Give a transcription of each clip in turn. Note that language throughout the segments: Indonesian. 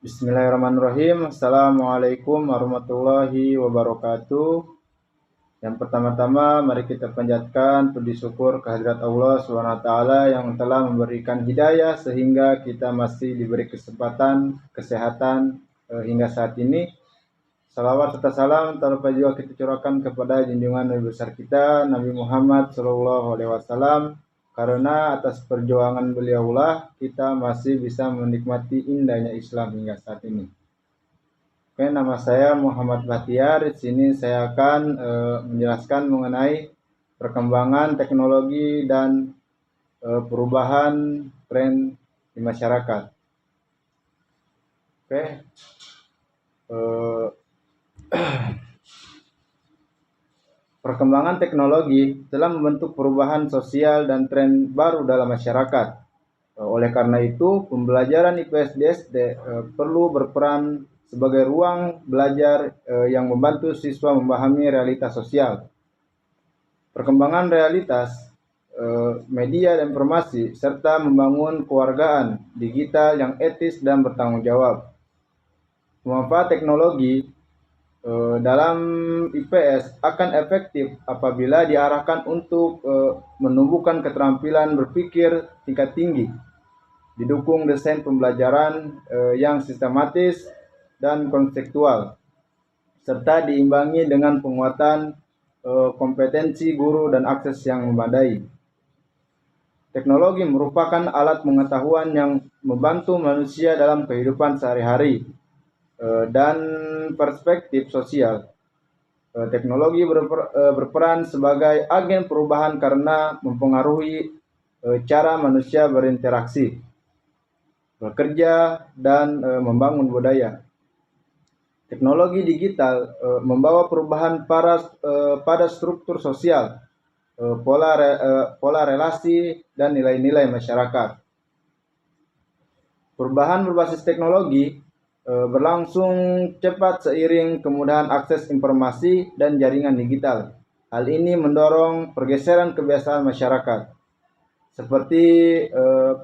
Bismillahirrahmanirrahim. Assalamualaikum warahmatullahi wabarakatuh. Yang pertama-tama mari kita panjatkan puji syukur kehadirat Allah SWT yang telah memberikan hidayah sehingga kita masih diberi kesempatan, kesehatan hingga saat ini. Salawat serta salam terlupa juga kita curahkan kepada junjungan Nabi besar kita Nabi Muhammad SAW. Karena atas perjuangan beliaulah kita masih bisa menikmati indahnya Islam hingga saat ini. Oke, nama saya Muhammad Bahtiar. Di sini saya akan menjelaskan mengenai perkembangan teknologi dan perubahan tren di masyarakat. Oke, perkembangan teknologi telah membentuk perubahan sosial dan tren baru dalam masyarakat. Oleh karena itu, pembelajaran IPS di SD perlu berperan sebagai ruang belajar yang membantu siswa memahami realitas sosial. Perkembangan realitas media dan informasi serta membangun kewargaan digital yang etis dan bertanggung jawab. Manfaat teknologi dalam IPS akan efektif apabila diarahkan untuk menumbuhkan keterampilan berpikir tingkat tinggi, didukung desain pembelajaran yang sistematis dan konseptual, serta diimbangi dengan penguatan kompetensi guru dan akses yang memadai. Teknologi merupakan alat pengetahuan yang membantu manusia dalam kehidupan sehari-hari dan perspektif sosial. Teknologi berperan sebagai agen perubahan karena mempengaruhi cara manusia berinteraksi, bekerja, dan membangun budaya. Teknologi digital membawa perubahan pada struktur sosial, pola relasi, dan nilai-nilai masyarakat. Perubahan berbasis teknologi berlangsung cepat seiring kemudahan akses informasi dan jaringan digital. Hal ini mendorong pergeseran kebiasaan masyarakat, seperti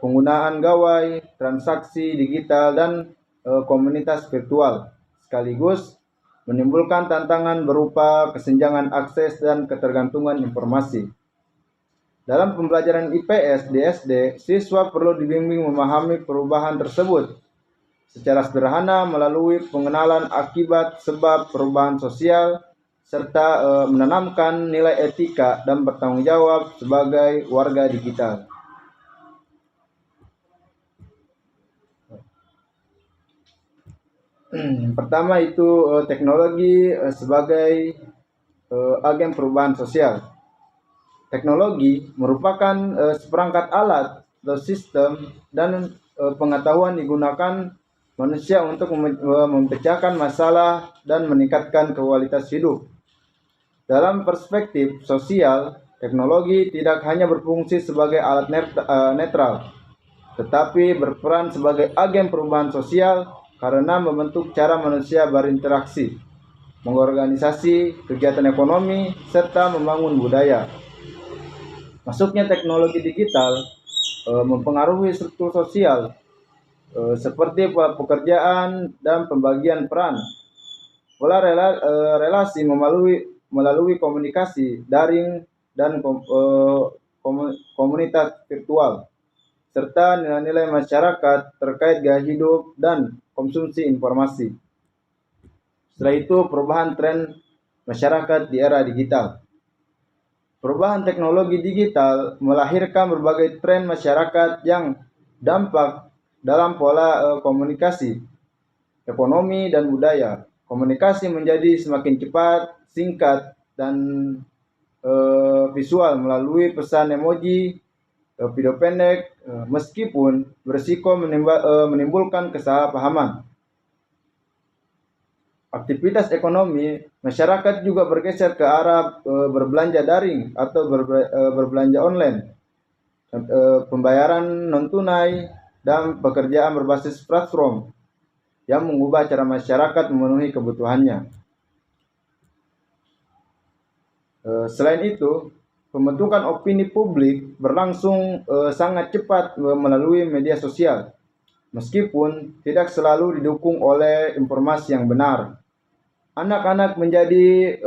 penggunaan gawai, transaksi digital, dan komunitas virtual, sekaligus menimbulkan tantangan berupa kesenjangan akses dan ketergantungan informasi. Dalam pembelajaran IPS di SD, siswa perlu dibimbing memahami perubahan tersebut secara sederhana melalui pengenalan akibat sebab perubahan sosial serta menanamkan nilai etika dan bertanggung jawab sebagai warga digital. Pertama itu teknologi sebagai agen perubahan sosial. Teknologi merupakan seperangkat alat atau sistem dan pengetahuan digunakan manusia untuk memecahkan masalah dan meningkatkan kualitas hidup. Dalam perspektif sosial, teknologi tidak hanya berfungsi sebagai alat netral, tetapi berperan sebagai agen perubahan sosial karena membentuk cara manusia berinteraksi, mengorganisasi kegiatan ekonomi, serta membangun budaya. Masuknya teknologi digital mempengaruhi struktur sosial, seperti pola pekerjaan dan pembagian peran, pola relasi melalui komunikasi daring dan komunitas virtual, serta nilai-nilai masyarakat terkait gaya hidup dan konsumsi informasi. Setelah itu, perubahan tren masyarakat di era digital. Perubahan teknologi digital melahirkan berbagai tren masyarakat yang dampak dalam pola komunikasi, ekonomi, dan budaya. Komunikasi menjadi semakin cepat, singkat, dan visual melalui pesan emoji, video pendek, meskipun berisiko menimbulkan kesalahpahaman. Aktivitas ekonomi, masyarakat juga bergeser ke arah berbelanja daring atau berbelanja online, pembayaran non-tunai, dan pekerjaan berbasis platform yang mengubah cara masyarakat memenuhi kebutuhannya. Selain itu, pembentukan opini publik berlangsung sangat cepat melalui media sosial. meskipun tidak selalu didukung oleh informasi yang benar. Anak-anak menjadi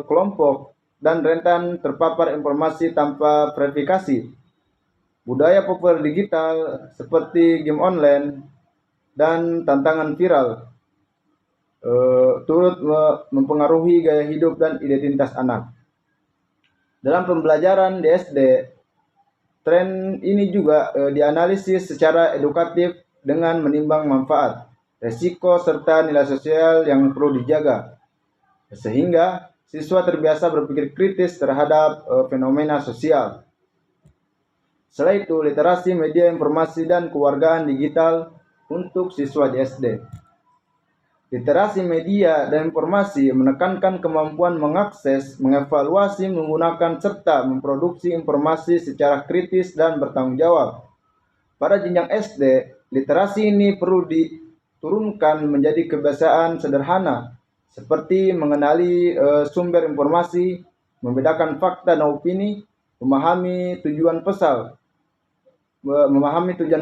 kelompok dan rentan terpapar informasi tanpa verifikasi. Budaya populer digital seperti game online dan tantangan viral turut mempengaruhi gaya hidup dan identitas anak. Dalam pembelajaran di SD, tren ini juga dianalisis secara edukatif dengan menimbang manfaat, resiko, serta nilai sosial yang perlu dijaga, sehingga siswa terbiasa berpikir kritis terhadap fenomena sosial. Selain itu, literasi media informasi dan kewargaan digital untuk siswa di SD. Literasi media dan informasi menekankan kemampuan mengakses, mengevaluasi, menggunakan, serta memproduksi informasi secara kritis dan bertanggung jawab. Pada jenjang SD, literasi ini perlu diturunkan menjadi kebiasaan sederhana, seperti mengenali sumber informasi, membedakan fakta dan opini, memahami tujuan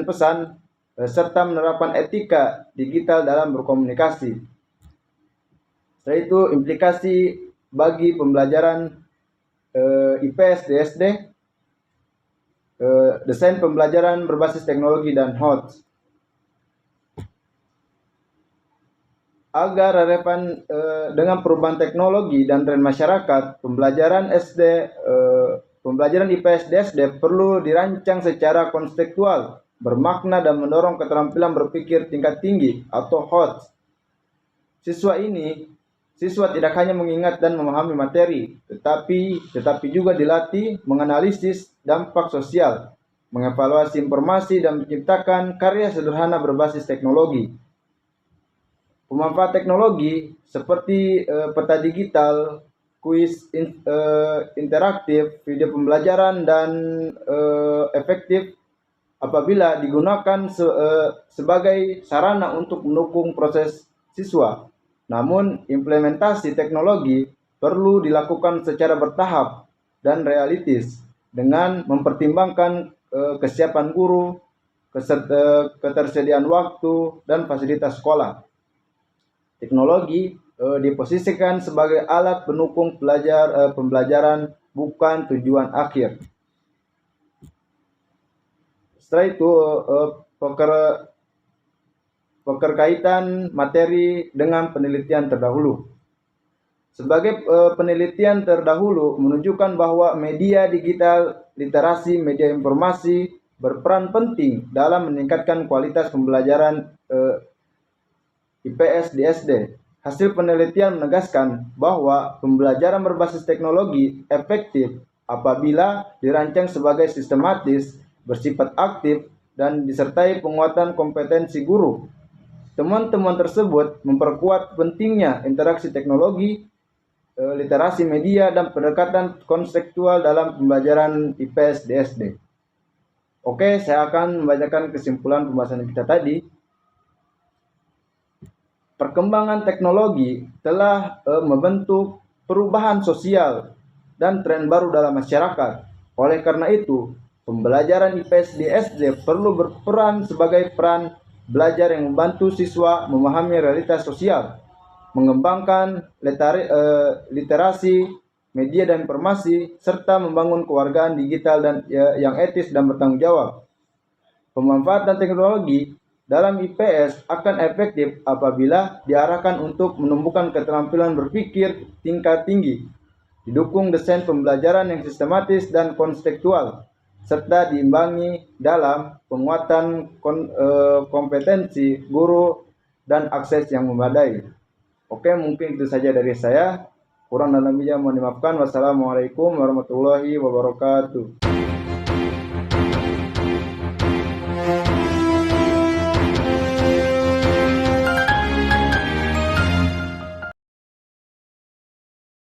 pesan, serta menerapkan etika digital dalam berkomunikasi. Setelah itu, implikasi bagi pembelajaran IPS di SD, desain pembelajaran berbasis teknologi dan HOTS. Agar relevan dengan perubahan teknologi dan tren masyarakat, pembelajaran IPS di SD perlu dirancang secara konseptual, bermakna, dan mendorong keterampilan berpikir tingkat tinggi atau HOTS. Siswa tidak hanya mengingat dan memahami materi, tetapi juga dilatih menganalisis dampak sosial, mengevaluasi informasi, dan menciptakan karya sederhana berbasis teknologi. Pemanfaat teknologi seperti peta digital, kuis interaktif, video pembelajaran, dan efektif apabila digunakan sebagai sarana untuk mendukung proses siswa. Namun, implementasi teknologi perlu dilakukan secara bertahap dan realistis dengan mempertimbangkan kesiapan guru, ketersediaan waktu, dan fasilitas sekolah. Teknologi diposisikan sebagai alat pendukung pembelajaran, bukan tujuan akhir. Setelah itu, keterkaitan materi dengan penelitian terdahulu. Sebagai penelitian terdahulu menunjukkan bahwa media digital, literasi media informasi berperan penting dalam meningkatkan kualitas pembelajaran IPS di SD. Hasil penelitian menegaskan bahwa pembelajaran berbasis teknologi efektif apabila dirancang sebagai sistematis, bersifat aktif, dan disertai penguatan kompetensi guru. Teman-teman tersebut memperkuat pentingnya interaksi teknologi, literasi media, dan pendekatan konseptual dalam pembelajaran IPS di SD. Oke, saya akan membacakan kesimpulan pembahasan kita tadi. Perkembangan teknologi telah membentuk perubahan sosial dan tren baru dalam masyarakat. Oleh karena itu, pembelajaran IPS di SD perlu berperan sebagai peran belajar yang membantu siswa memahami realitas sosial, mengembangkan literasi, media dan informasi, serta membangun kewargaan digital dan yang etis dan bertanggung jawab. Pemanfaatan teknologi dalam IPS akan efektif apabila diarahkan untuk menumbuhkan keterampilan berpikir tingkat tinggi, didukung desain pembelajaran yang sistematis dan konseptual, serta diimbangi dalam penguatan kompetensi guru dan akses yang memadai. Oke, mungkin itu saja dari saya. Kurang dan lebihnya mohon dimaafkan. Wassalamualaikum warahmatullahi wabarakatuh.